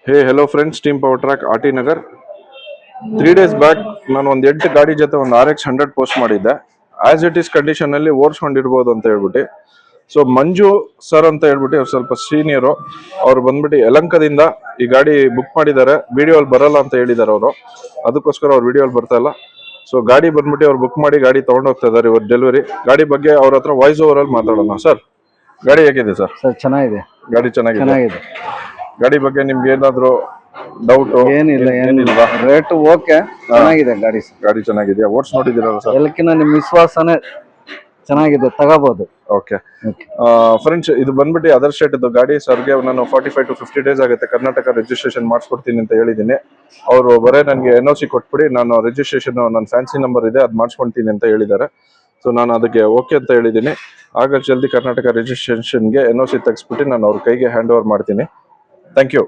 ಹೇ hello friends, team power track RT. Nagar. 3 days back ನಾನು ಒಂದು 8 ಗಾಡಿ ಜೊತೆ ಒಂದು RX 100 ಪೋಸ್ಟ್ ಮಾಡಿದ್ದೆ. ಆಸ್ ಇಟ್ ಈಸ್ ಕಂಡೀಷನ್ ಅಲ್ಲಿ ಓಡಿಸ್ಕೊಂಡಿರ್ಬೋದು ಅಂತ ಹೇಳ್ಬಿಟ್ಟು. ಸೊ ಮಂಜು ಸರ್ ಅಂತ ಹೇಳ್ಬಿಟ್ಟು ಅವ್ರು ಸ್ವಲ್ಪ ಸೀನಿಯರು. ಅವ್ರು ಬಂದ್ಬಿಟ್ಟು ಯಲಂಕದಿಂದ ಈ ಗಾಡಿ ಬುಕ್ ಮಾಡಿದ್ದಾರೆ. ವಿಡಿಯೋ ಅಲ್ಲಿ ಬರಲ್ಲ ಅಂತ ಹೇಳಿದ್ದಾರೆ ಅವರು, ಅದಕ್ಕೋಸ್ಕರ ಅವ್ರು ವಿಡಿಯೋ ಅಲ್ಲಿ ಬರ್ತಾ ಇಲ್ಲ. ಸೊ ಗಾಡಿ ಬಂದ್ಬಿಟ್ಟು ಅವ್ರು ಬುಕ್ ಮಾಡಿ ಗಾಡಿ ತಗೊಂಡು ಹೋಗ್ತಾ ಇದ್ದಾರೆ ಇವತ್ತು ಡೆಲಿವರಿ. ಗಾಡಿ ಬಗ್ಗೆ ಅವ್ರ ಹತ್ರ ವಾಯ್ಸ್ ಓವರ್ ಅಲ್ಲಿ ಮಾತಾಡೋಣ. ಸರ್, ಗಾಡಿ ಹೇಗಿದೆ ಸರ್? ಸರ್ ಚೆನ್ನಾಗಿದೆ, ಗಾಡಿ ಚೆನ್ನಾಗಿದೆ. ಗಾಡಿ ಬಗ್ಗೆ ನಿಮ್ಗೆ ಏನಾದ್ರು ಡೌಟ್? ಏನಿಲ್ಲ, ರೇಟ್ ಓಕೆ, ಚೆನ್ನಾಗಿದೆ ಗಾಡಿ. ಗಾಡಿ ಚೆನ್ನಾಗಿದೆಯಾ? ಓಡ್ಸ್ ನೋಡಿದಿರಲ್ಲ ಸರ್? ಎಲ್ಲಕ್ಕಿಂತ ನಿಮ್ ವಿಶ್ವಾಸನೇ ಚೆನ್ನಾಗಿದೆ, ತಗೋಬಹುದು. ಓಕೆ ಫ್ರೆಂಡ್ಸ್, ಇದು ಬಂದ್ಬಿಟ್ಟು ಅದರ್ ಸ್ಟೇಟ್ ಇದು ಗಾಡಿ. ಸರ್ಗೆ ನಾನು 45 to 50 days ಆಗುತ್ತೆ ಕರ್ನಾಟಕ ರಿಜಿಸ್ಟ್ರೇಷನ್ ಮಾಡಿಸ್ಕೊಡ್ತೀನಿ ಅಂತ ಹೇಳಿದ್ದೀನಿ. ಅವರು ಬರೇ ನನಗೆ NOC ಕೊಟ್ಬಿಡಿ, ನಾನು ರಿಜಿಸ್ಟ್ರೇಷನ್ ನನ್ನ ಫ್ಯಾನ್ಸಿ ನಂಬರ್ ಇದೆ ಅದು ಮಾಡಿಸ್ಕೊಡ್ತೀನಿ ಅಂತ ಹೇಳಿದ್ದಾರೆ. ಸೊ ನಾನು ಅದಕ್ಕೆ ಓಕೆ ಅಂತ ಹೇಳಿದ್ದೀನಿ. ಆಗ ಜಲ್ದಿ ಕರ್ನಾಟಕ ರಿಜಿಸ್ಟ್ರೇಷನ್ಗೆ NOC ತೆಗೆಸ್ಬಿಟ್ಟು ನಾನು ಅವ್ರ ಕೈಗೆ ಹ್ಯಾಂಡ್ ಓವರ್ ಮಾಡ್ತೀನಿ. Thank you.